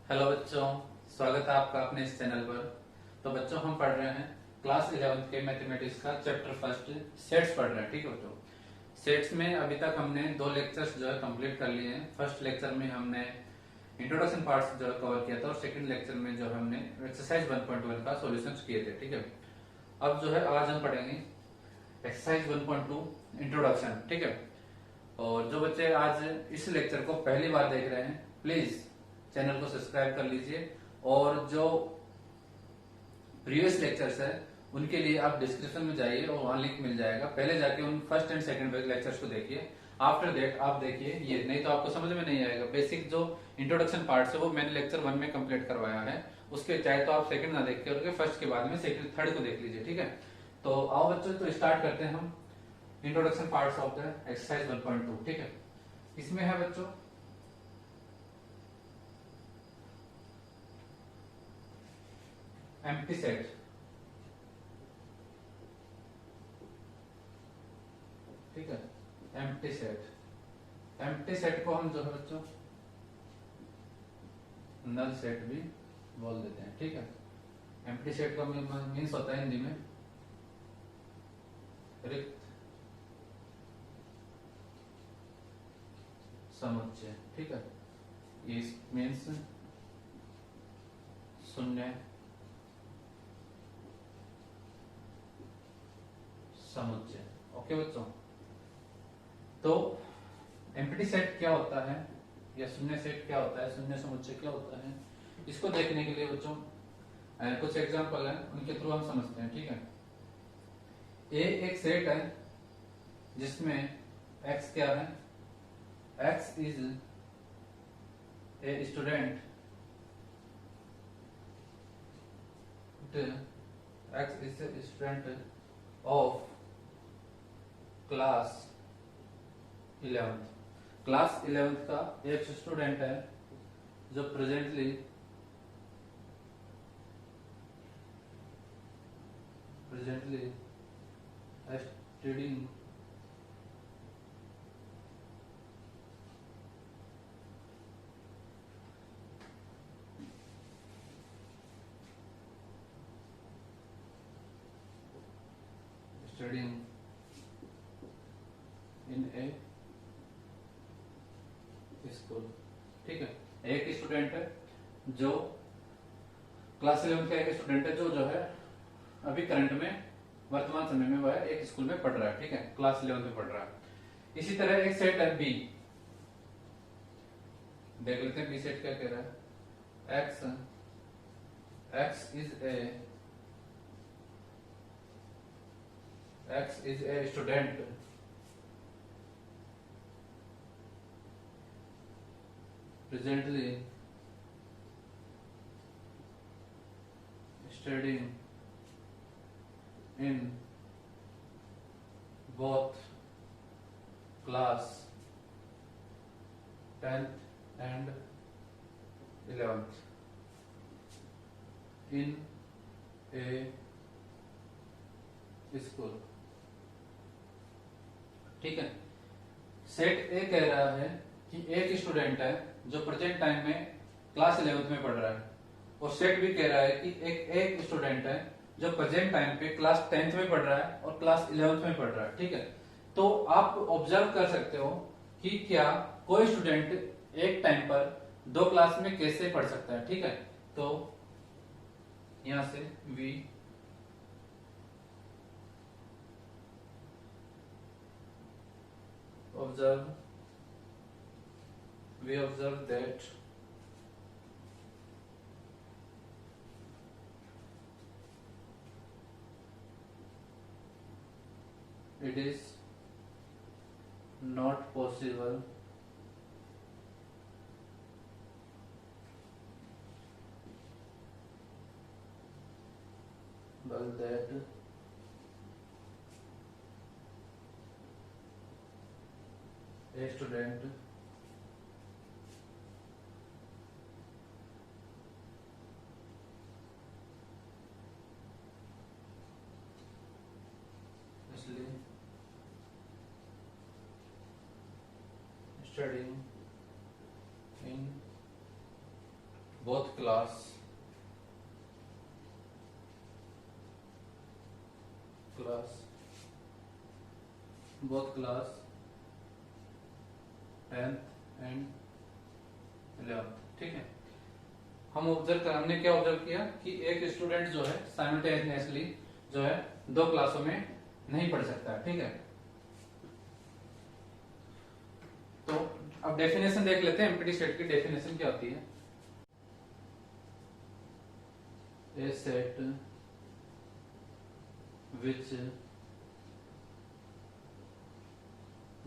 Hello बच्चों, स्वागत है आपका अपने इस चैनल पर। तो बच्चों, हम पढ़ रहे हैं क्लास 11th के मैथमेटिक्स का चैप्टर फर्स्ट सेट्स पढ़ रहे हैं। ठीक है बच्चों, सेट्स में अभी तक हमने दो लेक्चर्स जो है कंप्लीट कर लिए हैं। फर्स्ट लेक्चर में हमने इंट्रोडक्शन पार्ट्स जो है कवर किया था और सेकंड लेक्चर में जो हमने एक्सरसाइज 1.1 का सॉल्यूशंस किए थे। ठीक है, अब जो है आज हम पढ़ेंगे एक्सरसाइज 1.2 इंट्रोडक्शन। ठीक है, और जो बच्चे आज इस लेक्चर को पहली बार देख रहे हैं, प्लीज चैनल को सब्सक्राइब कर लीजिए। और जो प्रीवियस लेक्चर्स है उनके लिए आप डिस्क्रिप्शन में जाइए और वहां लिंक मिल जाएगा, पहले जाके उन फर्स्ट एंड सेकंड लेक्चर्स को देखिए। आफ्टर दैट आप देखिए ये, नहीं तो आपको समझ में नहीं आएगा। बेसिक जो इंट्रोडक्शन पार्ट है वो मैंने लेक्चर 1 में कंप्लीट करवाया है, उसके चाहे तो आप सेकंड ना देख के फर्स्ट के बाद में सेकंड थर्ड को देख लीजिए। ठीक है, तो आओ बच्चों, तो स्टार्ट करते हैं हम introduction parts of the exercise 1.2। ठीक है, इसमें है बच्चों एम्प्टी सेट। ठीक है, एम्प्टी सेट, एम्प्टी सेट को हम जो है बच्चों नल सेट भी बोल देते हैं। ठीक है, एम्प्टी सेट का मीन्स होता है हिंदी में रिक्त समुच्चय। ठीक है, ये मीन्स शून्य समुच्चय। ओके बच्चों, तो एम्प्टी सेट क्या होता है या शून्य सेट क्या होता है, शून्य समुच्चय क्या होता है, इसको देखने के लिए बच्चों कुछ एग्जांपल है, उनके थ्रू हम समझते हैं। ठीक है, ए एक सेट है जिसमें एक्स क्या है, x is a student, x is a student of class 11th। Class 11th का एक स्टूडेंट है जो presently studying studying in A school. ठीक है, एक स्टूडेंट है जो क्लास 11th का एक स्टूडेंट है जो है अभी करंट में वर्तमान समय में वह एक स्कूल में पढ़ रहा है। ठीक है, क्लास 11th में पढ़ रहा है। इसी तरह एक सेट है बी, देख लेते हैं बी सेट क्या कह रहा है। X is a student presently studying in both class 10th and 11th in a school। ठीक है, सेट ए कह रहा है कि एक स्टूडेंट है जो प्रेजेंट टाइम में क्लास 11th में पढ़ रहा है, और सेट भी कह रहा है कि एक स्टूडेंट है जो प्रेजेंट टाइम पे क्लास 10th में पढ़ रहा है और क्लास 11th में पढ़ रहा है। ठीक है, तो आप ऑब्जर्व कर सकते हो कि क्या कोई स्टूडेंट एक टाइम पर दो क्लास में कैसे पढ़ सकता है। ठीक है, तो यहां से we observe that it is not possible but that a student studying in both class both class 10th and 11th। ठीक है, हमने क्या ऑब्जर्व किया कि एक स्टूडेंट जो है साइमल्टेनियसली जो है दो क्लासों में नहीं पढ़ सकता। ठीक है, तो अब डेफिनेशन देख लेते हैं। एम्प्टी सेट की डेफिनेशन क्या होती है। A set which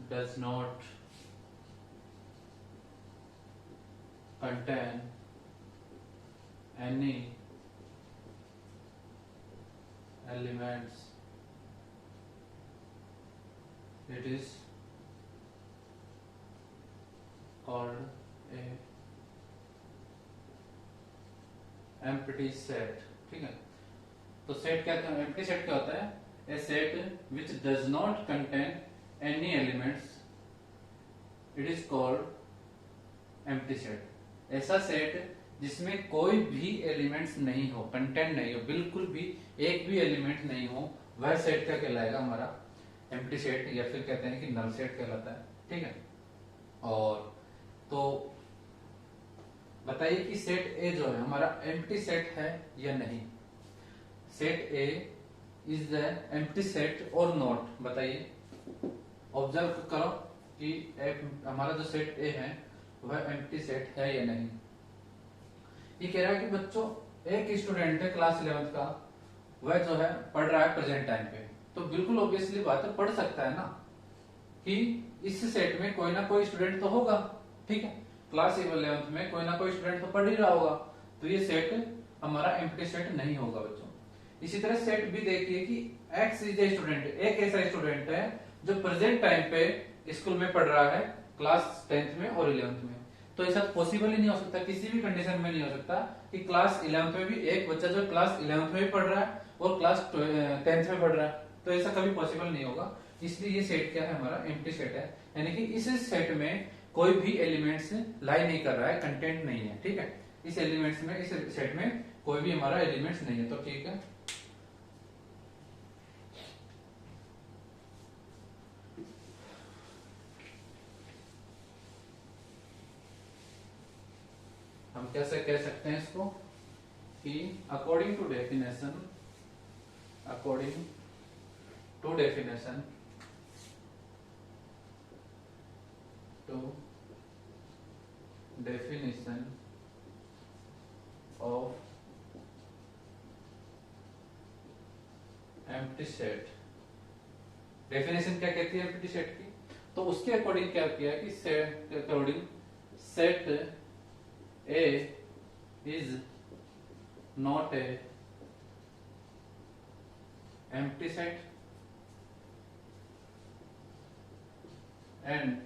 does not contain any elements, it is called a empty set। ठीक है, तो सेट क्या, एम्प्टी सेट क्या होता है। A set which does not contain any elements, it is called empty set. ऐसा सेट जिसमें कोई भी एलिमेंट्स नहीं हो, कंटेंट नहीं हो, बिल्कुल भी एक भी एलिमेंट नहीं हो, वह सेट क्या कहलाएगा, हमारा एम्प्टी सेट, या फिर कहते हैं कि नल सेट कहलाता है। ठीक है, और तो बताइए कि सेट ए जो है हमारा एम्प्टी सेट है या नहीं। Set A is the empty set और नॉट, बताइए। ऑब्जर्व करो कि हमारा जो सेट ए है वह एम्प्टी सेट है या नहीं। ये कह रहा है कि बच्चों एक स्टूडेंट है क्लास 11th का, वह जो है पढ़ रहा है प्रेजेंट टाइम पे, तो बिल्कुल ऑब्वियसली बात है, पढ़ सकता है ना कि इस सेट में कोई ना कोई स्टूडेंट तो होगा। ठीक है, क्लास 11th में कोई ना कोई स्टूडेंट तो पढ़ ही रहा होगा, तो ये सेट हमारा एम्प्टी सेट नहीं होगा बच्चों। इसी तरह सेट भी देखिए कि एक्स इज ए स्टूडेंट, एक ऐसा स्टूडेंट है जो प्रेजेंट टाइम पे स्कूल में पढ़ रहा है क्लास 10th में और 11th में। तो ऐसा पॉसिबल ही नहीं हो सकता, किसी भी कंडीशन में नहीं हो सकता कि क्लास 11th में भी एक बच्चा जो क्लास 11th में भी पढ़ रहा है और क्लास 10th में पढ़ रहा है, तो ऐसा कभी पॉसिबल नहीं होगा। इसलिए ये सेट क्या है, हमारा एम्प्टी सेट है, यानी कि इस सेट में कोई भी एलिमेंट्स लाई नहीं कर रहा है, कंटेंट नहीं है। ठीक है, इस एलिमेंट्स में, इस सेट में कोई भी हमारा एलिमेंट्स नहीं है, तो ठीक है। हम कैसे कह सकते हैं इसको कि according to definition of empty set. Definition क्या कहती है एम्प्टी सेट की, तो उसके अकॉर्डिंग क्या किया कि set according set A is not a empty set and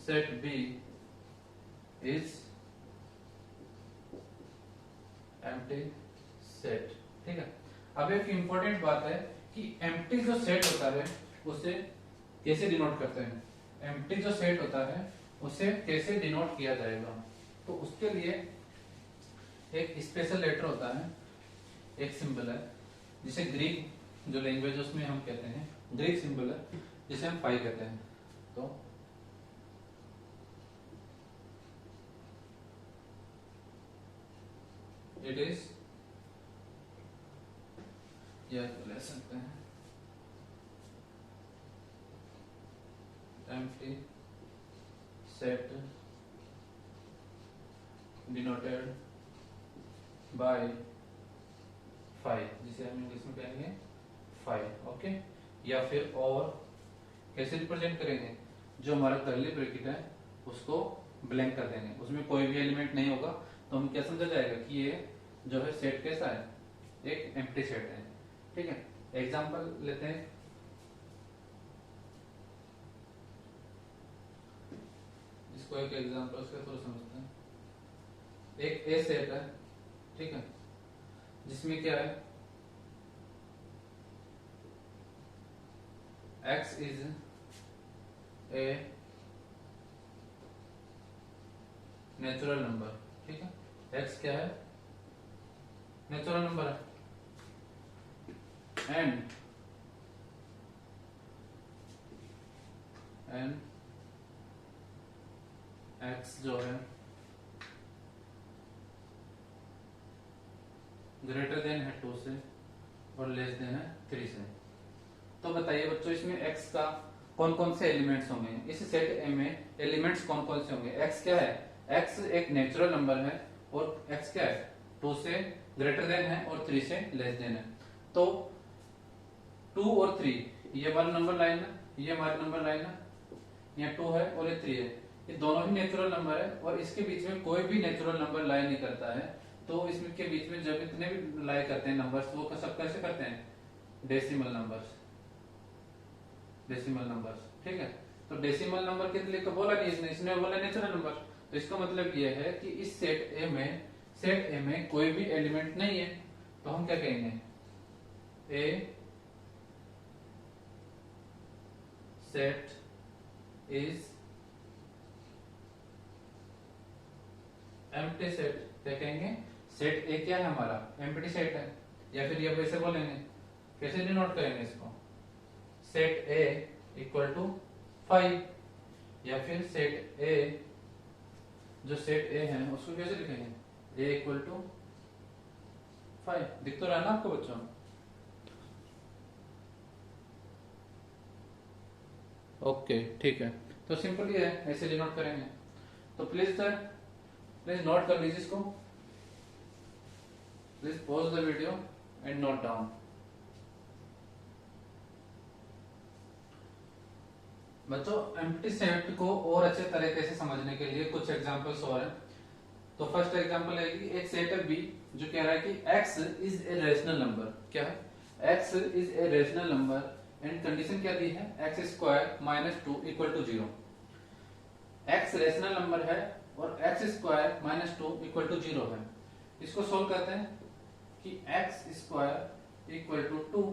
set B is empty set। ठीक है, अब एक इंपॉर्टेंट बात है कि empty जो सेट होता है उसे कैसे डिनोट करते हैं। empty जो सेट होता है उसे कैसे डिनोट किया जाएगा, तो उसके लिए एक स्पेशल लेटर होता है, एक सिंबल है, जिसे ग्रीक जो लैंग्वेज उसमें हम कहते हैं, ग्रीक सिंबल है जिसे हम पाई कहते हैं। तो इट इज, यह ले सकते हैं एम्प्टी सेट डिनोटेड बाय 5, जिसे हम इंग्लिश में कहेंगे 5। ओके, या फिर और कैसे रिप्रेजेंट करेंगे, जो हमारा कर्ली ब्रैकेट है उसको ब्लैंक कर देंगे, उसमें कोई भी एलिमेंट नहीं होगा, तो हम क्या समझा जाएगा कि ये जो है सेट कैसा है, एक एम्प्टी सेट है। ठीक है, एग्जांपल लेते हैं। इसको एक एग्जांपल से थोड़ा समझते हैं। एक ए सेट है, ठीक है, जिसमें क्या है, x is a natural number. ठीक है, एक्स क्या है, नेचुरल नंबर है, एंड एक्स जो है ग्रेटर देन है 2 से और लेस देन है 3 से। तो बताइए बच्चों इसमें x का कौन कौन से एलिमेंट्स होंगे, इस सेट ए में एलिमेंट्स कौन कौन से होंगे। x क्या है, x एक नेचुरल नंबर है और x क्या है 2 से ग्रेटर देन है और 3 से लेस देन है। तो 2 और 3 ये वाला नंबर लाइन है, ये हमारी नंबर लाइन है, यहाँ 2 है और ये 3 है, ये दोनों ही नेचुरल नंबर है और इसके बीच में कोई भी नेचुरल नंबर लाई नहीं करता है। तो इसमें के बीच में जब इतने भी लाई करते हैं नंबर्स वो सब कैसे करते हैं, डेसिमल नंबर्स, डेसिमल नंबर्स, ठीक है। तो डेसिमल नंबर के लिए बोला नहीं इसने बोला नेचुरल नंबर। तो इसका मतलब यह है कि इस सेट ए में कोई भी एलिमेंट नहीं है, तो हम क्या कहेंगे, ए सेट इज एम्प्टी सेट। क्या कहेंगे, सेट ए क्या है हमारा, एम्प्टी सेट है। या फिर ये वैसे बोलेंगे, कैसे डिनोट करेंगे इसको, सेट ए इक्वल टू 5, या फिर सेट ए जो सेट ए है उसको कैसे लिखेंगे, ए इक्वल टू 5। दिख तो रहा ना आपको बच्चों, ओके ठीक है। तो सिंपल ये है, ऐसे डिनोट करेंगे। तो प्लीज नोट कर लीजिए इसको, please pause the video and note down. बच्चों एम्प्टी सेट को और अच्छे तरीके से समझने के लिए कुछ एग्जांपल्स और हैं। तो फर्स्ट एग्जांपल है कि एक सेट है बी जो कह रहा है कि x is a rational number. क्या है, x is a rational number and condition क्या दी है, x square minus 2 equal to 0। x rational number है और x square minus 2 equal to 0 है। इसको सोल्व करते हैं कि x स्क्वायर इक्वल टू 2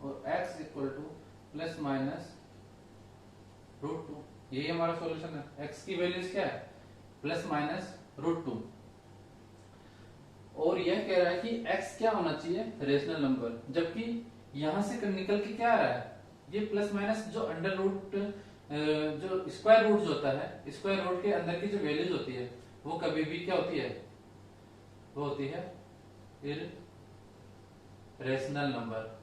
और x equal to plus minus root 2, यही हमारा सॉल्यूशन है। x की वैल्यूज क्या है, प्लस माइनस रूट 2, और यह कह रहा है कि x क्या होना चाहिए, रेशनल नंबर, जबकि यहां से निकल के क्या आ रहा है, ये प्लस माइनस जो अंडर रूट जो स्क्वायर रूट होता है, स्क्वायर रूट के अंदर की जो वैल्यूज होती है वो कभी भी क्या होती है, वो होती है rational number.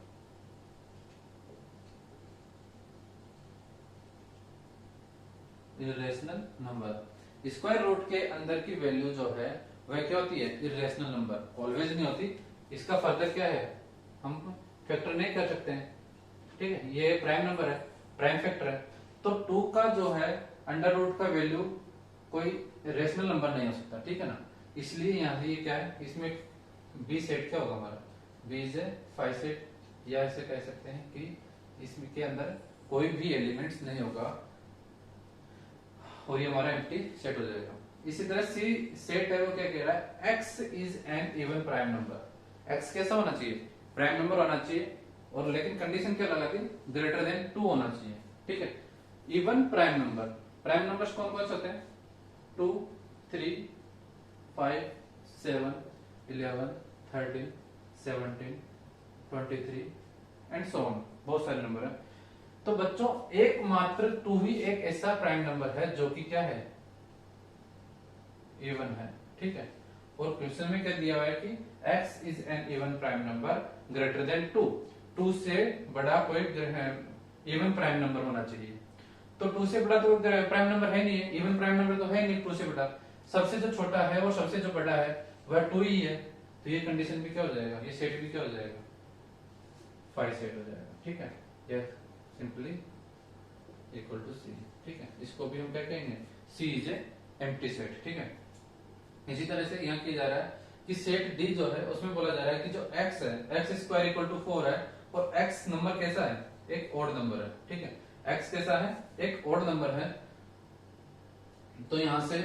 Irrational number, square root के अंदर की वैल्यू जो है वह क्या होती है, इरेशनल नंबर, ऑलवेज नहीं होती। इसका फर्दर क्या है, हम फैक्टर नहीं कर सकते हैं, ठीक है, ये प्राइम नंबर है, प्राइम फैक्टर है। तो 2 का जो है अंडर रूट का वैल्यू कोई रेशनल नंबर नहीं हो सकता, ठीक है ना। इसलिए यहाँ से ये क्या है, इसमें बी सेट क्या होगा हमारा, बी इज ए 5 सेट, या ऐसे कह सकते हैं कि इसमें के अंदर कोई भी एलिमेंट्स नहीं होगा और ये हमारा एम्प्टी सेट हो जाएगा। इसी तरह सी सेट है, वो क्या कह रहा है, x is an even prime number. x कैसा होना चाहिए, प्राइम नंबर होना चाहिए, और लेकिन कंडीशन क्या लगा दी, ग्रेटर देन 2 होना चाहिए, ठीक है। Even prime number, prime numbers कौन कौन से होते हैं, 2, 3, 5, 7, 11, 13, 17, 23 एंड सो ऑन, बहुत सारे नंबर है। तो बच्चों एकमात्र 2 ही एक ऐसा प्राइम नंबर है जो कि क्या है, इवन है, ठीक है। और क्वेश्चन में क्या दिया हुआ है कि x is an even prime number greater than 2, 2 से बड़ा कोई इवन प्राइम नंबर होना चाहिए। तो 2 से बड़ा तो प्राइम नंबर है नहीं है, इवन प्राइम नंबर तो है नहीं 2 से बड़ा, सबसे जो छोटा है और सबसे जो बड़ा है वह 2 ही है। तो ये कंडीशन भी क्या हो जाएगा, ये सेट भी क्या हो जाएगा, 5 सेट हो जाएगा, ठीक है। ये सिंपली इक्वल टू सी, ठीक है। इसको भी हम क्या कहेंगे, सी इज ए एम्प्टी सेट, ठीक है। इसी तरह से यहाँ किया जा रहा है कि सेट डी जो है उसमें बोला जा रहा है कि जो x है, x स्क्वायर इक्वल टू 4 है और x नंबर कैसा है, एक ऑड नंबर है, ठीक है। x कैसा है, एक ऑड नंबर है। तो यहां से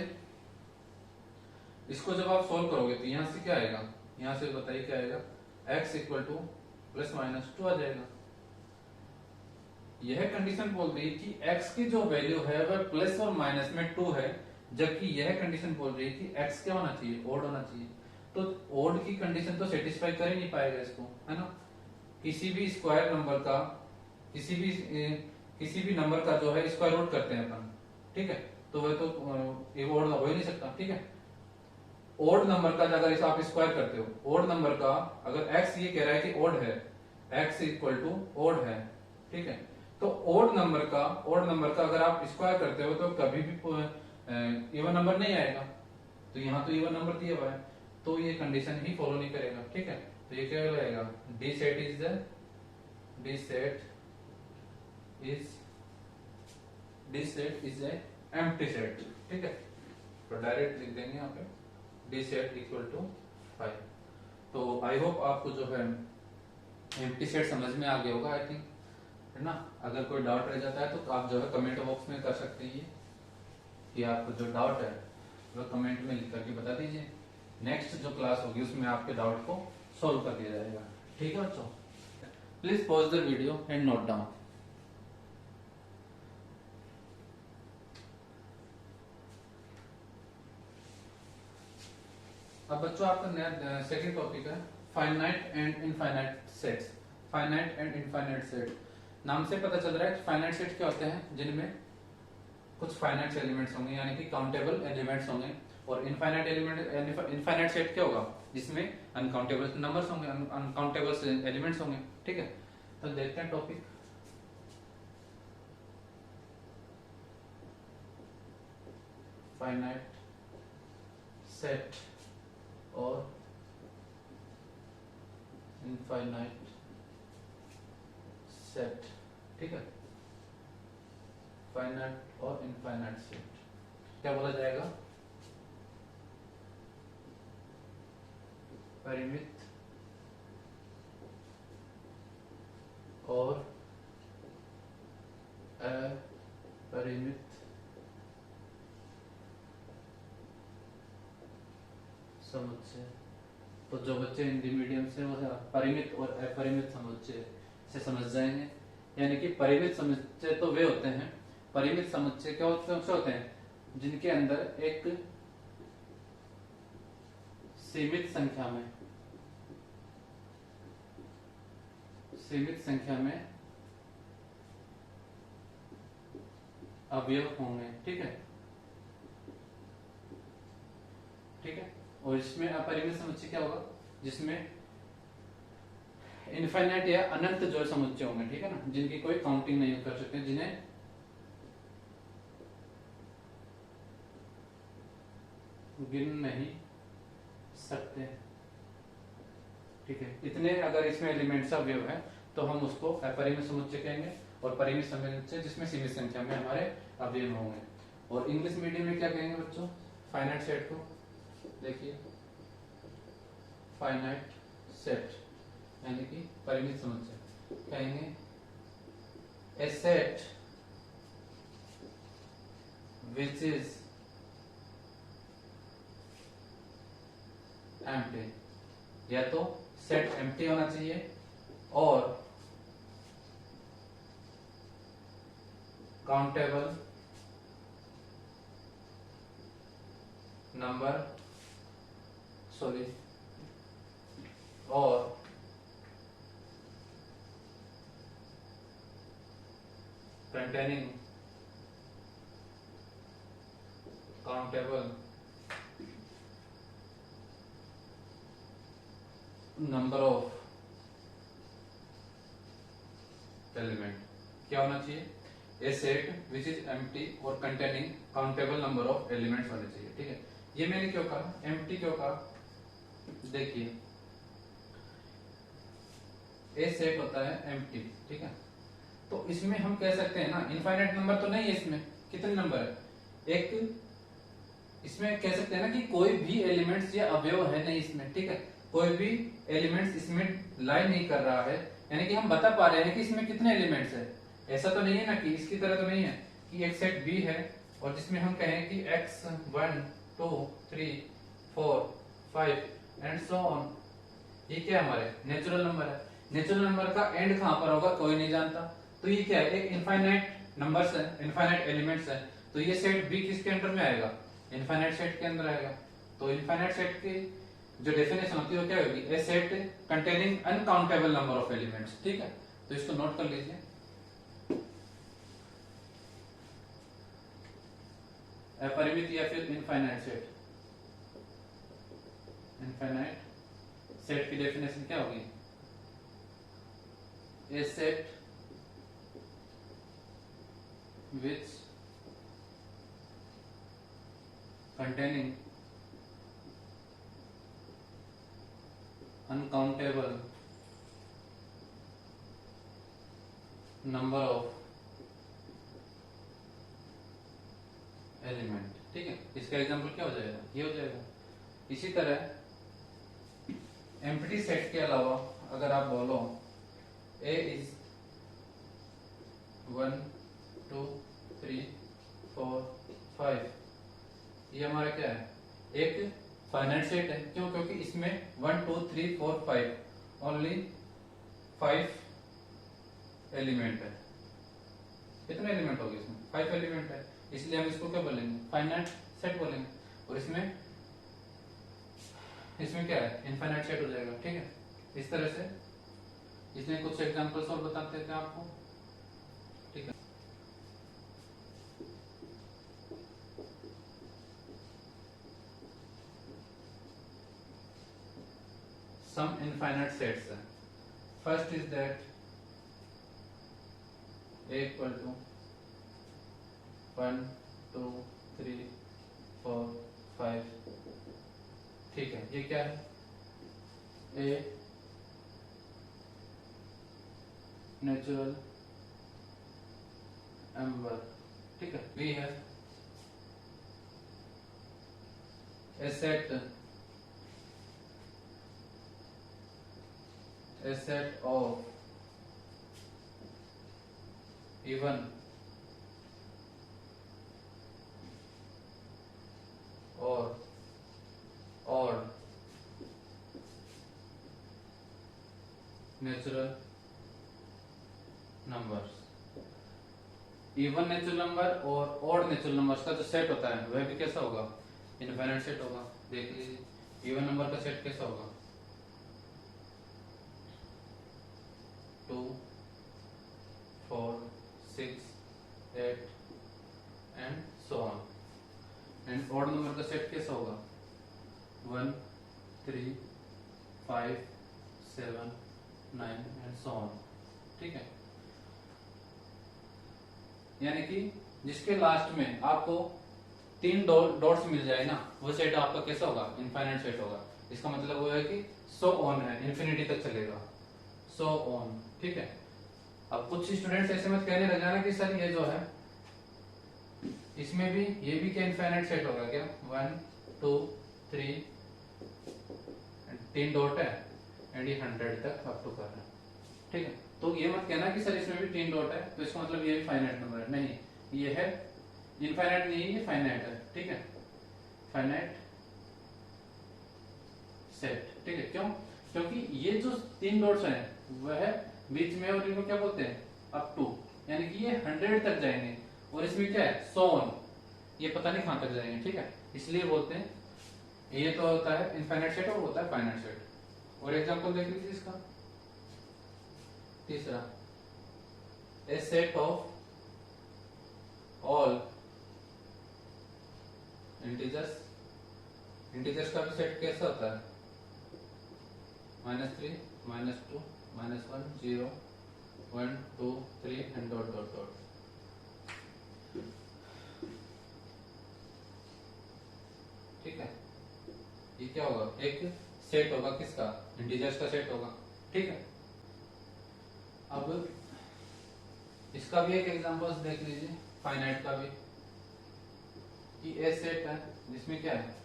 इसको जब आप सोल्व करोगे तो यहां से क्या आएगा, यहां से बताइए क्या आएगा, x equal to plus minus 2 आ जाएगा। यह कंडीशन बोल रही है कि x की जो वैल्यू है वह प्लस और माइनस में 2 है, जबकि यह कंडीशन बोल रही है कि x क्या होना चाहिए, ओड होना चाहिए। तो ओड की कंडीशन तो सेटिस्फाई कर ही नहीं पाएगा इसको, है ना। किसी भी स्क्वायर नंबर का, किसी भी नंबर का जो है स्क्वायर रूट करते हैं अपन, ठीक है, तो वह तो ये ओड हो ही नहीं सकता, ठीक है। ओड नंबर का अगर इसे आप स्क्वायर करते हो, ओड नंबर का अगर x ये कह रहा है कि ओड है, x इक्वल टू ओड है, ठीक है, तो ओड नंबर का अगर आप स्क्वायर करते हो तो कभी भी इवन नंबर नहीं आएगा। तो यहाँ तो इवन नंबर दिया हुआ है, तो ये कंडीशन ही फॉलो नहीं करेगा, ठीक है। तो ये क्या रहेगा, D set is a empty set, ठीक है। तो डायरेक्ट लिख देंगे यहाँ पे डी सेट इक्वल टू 5। तो आई होप आपको जो है एम्प्टी सेट समझ में आ गया होगा, आई थिंक, है ना। अगर कोई डाउट रह जाता है तो आप जो है कमेंट बॉक्स में कर सकते हैं कि आपको जो डाउट है वो कमेंट में लिख करके बता दीजिए। नेक्स्ट जो क्लास होगी उसमें आपके डाउट को सॉल्व कर दिया जाएगा, ठीक है बच्चों। Please pause the video and note down. अब बच्चों आपका नया सेकंड टॉपिक है finite and infinite sets. Finite and infinite set, नाम से पता चल रहा है फाइनाइट सेट क्या होते हैं, जिनमें कुछ फाइनाइट एलिमेंट्स होंगे यानी कि काउंटेबल एलिमेंट्स होंगे। और इनफाइनाइट सेट क्या होगा, जिसमें अनकाउंटेबल नंबर्स होंगे, अनकाउंटेबल एलिमेंट्स होंगे, ठीक है। तो देखते हैं टॉपिक। फाइनाइट सेट और इनफाइनाइट सेट, ठीक है। फाइनाइट और इनफाइनाइट सेट क्या बोला जाएगा, परिमित और अपरिमित समुच्चय। तो जो बच्चे हिंदी मीडियम से वो परिमित और अपरिमित समुच्चय से समझ जाएंगे। यानी कि परिमित समुच्चय तो वे होते हैं, परिमित समुच्चय क्या होते हैं, जिनके अंदर एक सीमित संख्या में अवयव होंगे, ठीक है, ठीक है। और इसमें अपरिमित समुच्चय क्या होगा, जिसमें इनफाइनाइट या अनंत जो समुच्चय होंगे, ठीक है ना, जिनकी कोई काउंटिंग नहीं कर सकते, जिन्हें गिन नहीं सकते, ठीक है। इतने अगर इसमें एलिमेंट्स अवयव है तो हम उसको अपरिमित समुच्चय कहेंगे। और परिमित समुच्चय जिसमें सीमित संख्या में हमारे अवयव होंगे। और इंग्लिश मीडियम में क्या कहेंगे बच्चों, फाइनाइट सेट को देखिए, फाइनाइट सेट यानी कि परिमित समुच्चय कहेंगे ए सेट विच इज एम्प्टी, या तो सेट एम्प्टी होना चाहिए और काउंटेबल नंबर और containing countable number of element. क्या होना चाहिए, ए सेट विच इज एम्प्टी और containing countable number of elements होने चाहिए, ठीक है। ये मैंने क्यों कहा, एम्प्टी क्यों कहा, देखिए ए सेट होता है एम्प्टी, ठीक है। तो इसमें हम कह सकते हैं ना, इनफाइनाइट नंबर तो नहीं है इसमें, कितने नंबर है, एक, इसमें कह सकते हैं ना कि कोई भी एलिमेंट्स या अवयव है नहीं इसमें, ठीक है, कोई भी एलिमेंट्स इसमें लाई नहीं कर रहा है। यानी कि हम बता पा रहे हैं कि इसमें कितने एलिमेंट्स है। ऐसा तो नहीं है ना कि इसकी तरह तो नहीं है कि एक सेट बी है और जिसमें हम कहें कि x 1 2 3 4 5 एंड सो ऑन। ये क्या हमारे नेचुरल नंबर है। नेचुरल नंबर का एंड कहां पर होगा कोई नहीं जानता। तो ये क्या है, एक इनफाइनाइट नंबर्स है, इनफाइनाइट एलिमेंट्स है। तो ये सेट बी किसके अंडर में आएगा, इनफाइनाइट सेट के अंदर आएगा। तो इनफाइनाइट सेट की जो डेफिनेशन होती है वो क्या होगी, a set containing uncountable number of elements. ठीक है, तो इसको नोट कर लीजिए। अपरिमित या फिर इनफाइनाइट सेट, इनफाइनाइट सेट की डेफिनेशन क्या होगी, a set which containing uncountable number of element. ठीक है, इसका एग्जांपल क्या हो जाएगा, ये हो जाएगा। इसी तरह एम्प्टी सेट के अलावा अगर आप बोलो ए इज 1 2 3 4 5, ये हमारा क्या है, एक फाइनाइट सेट है। क्यों, क्योंकि इसमें 1 2 3 4 5 ओनली 5 एलिमेंट है। कितने एलिमेंट हो गए इसमें, 5 एलिमेंट है, इसलिए हम इसको क्या बोलेंगे, फाइनाइट सेट बोलेंगे। और इसमें क्या है, इनफाइनाइट सेट हो जाएगा। ठीक है, इस तरह से इसमें कुछ एग्जांपल्स और बताते थे आपको। ठीक है, some infinite sets है। First is that a equal to 1 2 3 4 5। ठीक है, ये क्या है, a नेचुरल नंबर। ठीक है, we have a set of even or odd natural numbers. Even natural number और ऑड नेचुरल नंबर्स का जो सेट होता है वह भी कैसा होगा, इनफाइनाइट सेट होगा। देख लीजिए, इवन नंबर का सेट कैसा होगा, 2 4 6 8 and so on. And odd number का सेट कैसा होगा, 1 3 5 7 9 एंड सो ऑन। ठीक है, यानी कि जिसके लास्ट में आपको 3 डॉट्स मिल जाए ना, वो सेट आपका कैसा होगा, इनफाइनाइट सेट होगा। इसका मतलब वो है कि सो ऑन है, इन्फिनिटी तक चलेगा, सो ऑन। ठीक है, अब कुछ स्टूडेंट्स ऐसे मत कहने लग जाना कि सर ये जो है इसमें भी ये भी क्या इनफाइनाइट सेट होगा क्या, 1 2 3 3 डॉट है एंड ये 100 तक अप टू कर रहा है। ठीक है, तो ये मत कहना कि सर इसमें भी 3 डॉट है तो इसका मतलब ये भी फाइनाइट नंबर है। नहीं, ये है इनफाइनाइट नहीं है, ये फाइनाइट है। ठीक है, फाइनाइट सेट। ठीक है, क्यों, क्योंकि ये जो 3 डॉट्स हैं वह बीच में, और इनको क्या बोलते हैं, अप टू, यानी कि ये 100 तक जाएंगे। और इसमें क्या है, सो ऑन, ये पता नहीं कहां तक जाएंगे। ठीक है, इसलिए बोलते हैं ये तो होता है इनफाइनाइट सेट और होता है फाइनाइट सेट। और एग्जांपल देख लीजिए इसका, तीसरा, a set of all integers. Integers का भी सेट कैसा होता है, -3 -2 -1 0 1 2 3 एंड डॉट डॉट डॉट। ठीक है, ये क्या होगा, एक सेट होगा किसका, इंटीजर्स का सेट होगा। ठीक है, अब इसका भी एक एग्जांपल्स देख लीजिए, फाइनाइट का भी, कि ए सेट है जिसमें क्या है,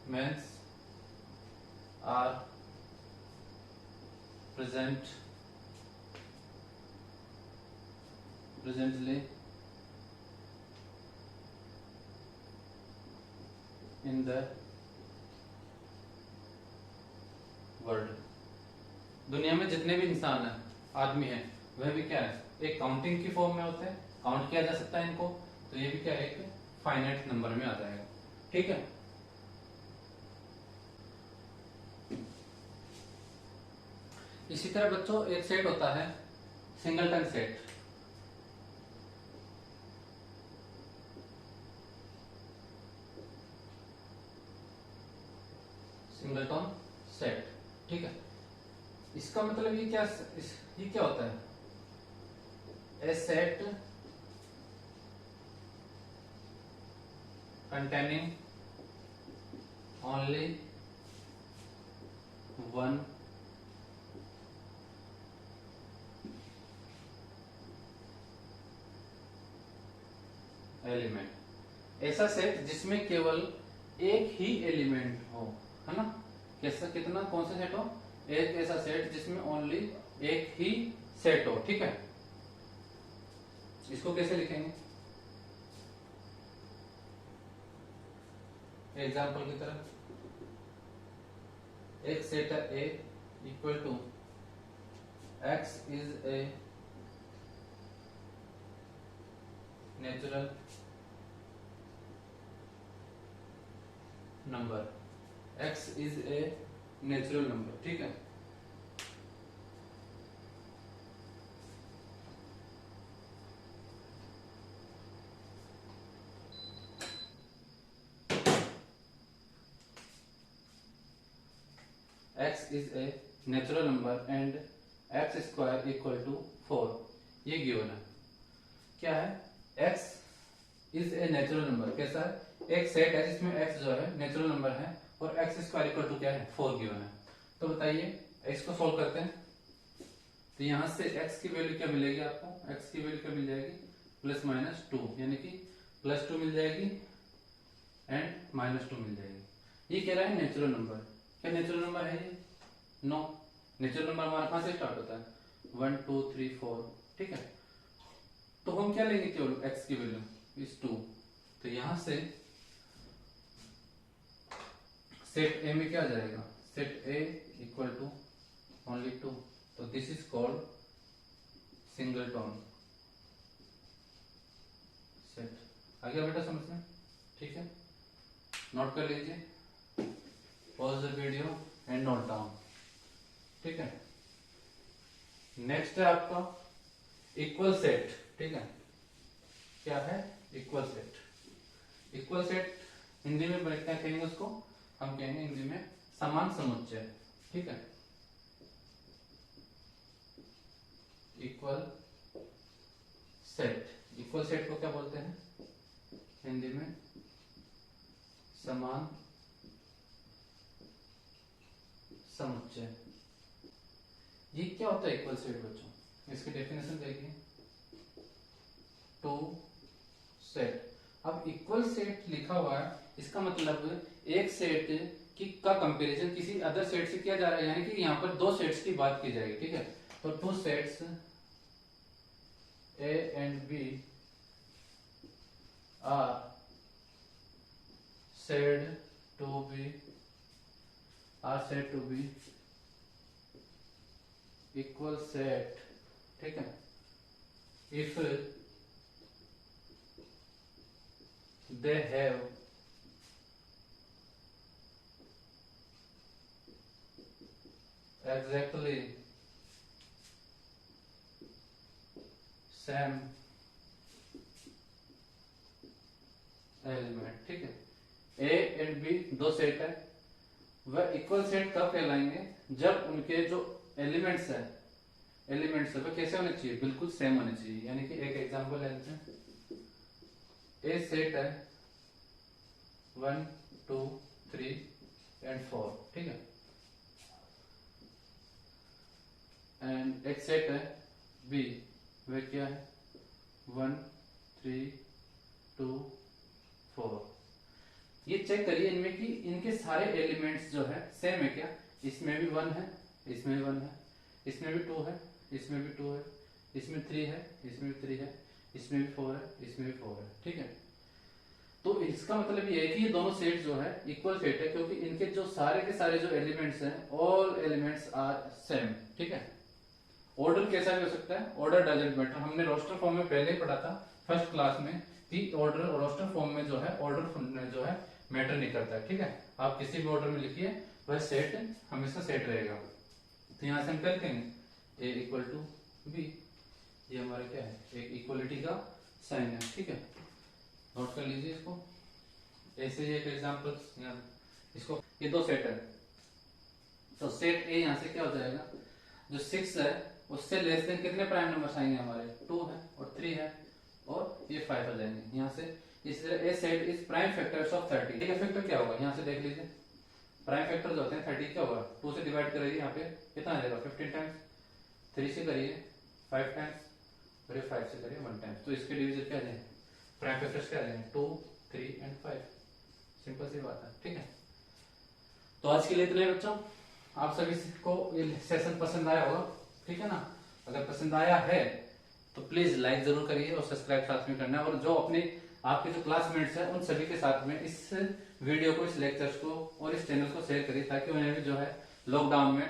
men's are presently in the world. दुनिया में जितने भी इंसान हैं, आदमी हैं, वह भी क्या है, एक काउंटिंग की फॉर्म में होते हैं, काउंट किया जा सकता है इनको, तो ये भी क्या है, एक फाइनाइट नंबर में आ जाएगा। ठीक है, इसी तरह बच्चों एक सेट होता है सिंगलटन सेट। सिंगलटन सेट, ठीक है, इसका मतलब ये क्या होता है, a set containing only one element, ऐसा सेट जिसमें केवल एक ही एलिमेंट हो, है ना। कैसा, कितना, कौन सा सेट हो, एक ऐसा सेट जिसमें ओनली एक ही सेट हो। ठीक है, इसको कैसे लिखेंगे, एग्जाम्पल की तरह, एक सेट है A equal to X is a natural number, X is a natural number. ठीक है, x is a natural number and x square equal to 4, ये गिवन है। क्या है, x is a natural number, कैसा है, एक सेट है जिसमें x जो है नेचुरल नंबर है और x स्क्वायर इक्वल टू क्या है, 4 गिवन है। तो बताइए इसको सोल्व करते हैं, तो यहां से x की वैल्यू क्या मिलेगी आपको, x की वैल्यू क्या मिल जाएगी, प्लस माइनस 2, यानी कि प्लस 2 मिल जाएगी एंड माइनस 2 मिल जाएगी। ये कह रहा है नेचुरल नंबर, क्या नेचुरल नंबर है ये, नो, नेचुरल नंबर हमारा कहां से स्टार्ट होता है, 1 2 3 4। ठीक है, तो हम क्या लेंगे, केवल x की वैल्यू इज 2, तो यहां से सेट ए में क्या आ जाएगा, set A equal to only 2, तो this is called singleton set. आ गया बेटा समझ में, ठीक है, नोट कर लीजिए, pause the video and note down. ठीक है, नेक्स्ट है आपका इक्वल सेट। ठीक है, क्या है, equal set. Equal set Hindi में क्या कहेंगे उसको, हम कहेंगे हिंदी में समान समुच्चय। ठीक है, इक्वल सेट, इक्वल सेट को क्या बोलते हैं हिंदी में, समान समुच्चय। ये क्या होता है इक्वल सेट बच्चों, इसकी डेफिनेशन देखिए, टू सेट। अब इक्वल सेट लिखा हुआ है, इसका मतलब एक सेट का कंपैरिजन किसी अदर सेट से किया जा रहा है, यानी कि यहाँ पर दो सेट्स की बात की जाएगी। ठीक है, तो two sets A and B are said to be equal set। ठीक है, if they have exactly same element. ठीक है, ए एंड बी दो सेट है, वह इक्वल सेट कब कहलाएंगे, जब उनके जो एलिमेंट्स है वह कैसे होने चाहिए, बिल्कुल सेम होने चाहिए। यानी कि एक एग्जांपल लेते हैं, ए सेट है 1 2 3 एंड 4। ठीक है, एंड एक सेट है बी, वह क्या है 1 3 2 4। ये चेक करिए इनमें कि इनके सारे एलिमेंट्स जो है सेम है क्या, इसमें भी 1 है, इसमें भी 1 है, इसमें भी 2 है, इसमें भी 2 है, इसमें 3 है, इसमें भी 3 है, इसमें भी 4 है, इसमें भी 4 है। ठीक है, तो इसका मतलब ये है कि ये दोनों सेट जो है इक्वल सेट है, क्योंकि इनके जो सारे के सारे जो एलिमेंट्स हैं, ऑल एलिमेंट्स आर सेम। ठीक है, ऑर्डर कैसा भी हो सकता है, ऑर्डर डजंट मैटर। हमने रोस्टर फॉर्म में पहले ही पढ़ा था फर्स्ट क्लास में कि ऑर्डर रोस्टर फॉर्म में जो है ऑर्डर जो है मैटर नहीं करता है, ठीक है। आप किसी भी ऑर्डर में लिखिए वह सेट हमेशा सेट रहेगा। तो यहाँ से हम क्या लिखेंगे, ए इक्वल टू बी, ये हमारा क्या है, एक इक्वलिटी का साइन है, ठीक है। नोट कर लीजिए इसको। ऐसे ही एक एग्जांपल इसको, ये दो सेट है, तो सेट ए यहाँ से क्या हो जाएगा, जो 6 है उससे लेस देन कितने प्राइम नंबर्स आएंगे हमारे, 2 है और 3 है और ये 5 हो जाएंगे यहाँ से। इस तरह a set is prime factors of 30। ठीक है, फैक्टर क्या होगा यहाँ से देख लीजिए, प्राइम फैक्टर जो होते हैं 30 क्या होगा, 2 से डिवाइड करिए यहाँ पे कितना आ जाएगा 15 टाइम्स, 3 से करिए 5 टाइम्स और ये 5 से करिए 1 टाइम्स। तो इसके डिवीजन क्या आ जाएंगे, प्राइम फैक्टर्स क्या आ जाएंगे 2, 3 एंड 5। सिंपल सी बात है, ठीक है। तो आज के लिए इतना ही बच्चों, आप सभी को ये सेशन पसंद आया होगा, ठीक है ना। अगर पसंद आया है तो प्लीज लाइक जरूर करिए और सब्सक्राइब साथ में करना है, और जो अपने आपके जो क्लासमेट्स हैं उन सभी के साथ में इस वीडियो को, इस लेक्चर्स को और इस चैनल को शेयर करिए, ताकि उन्हें भी जो है लॉकडाउन में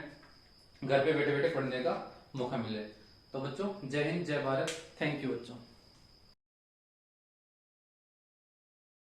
घर पे बैठे बैठे पढ़ने का मौका मिले। तो बच्चों जय हिंद, जय भारत, थैंक यू बच्चों।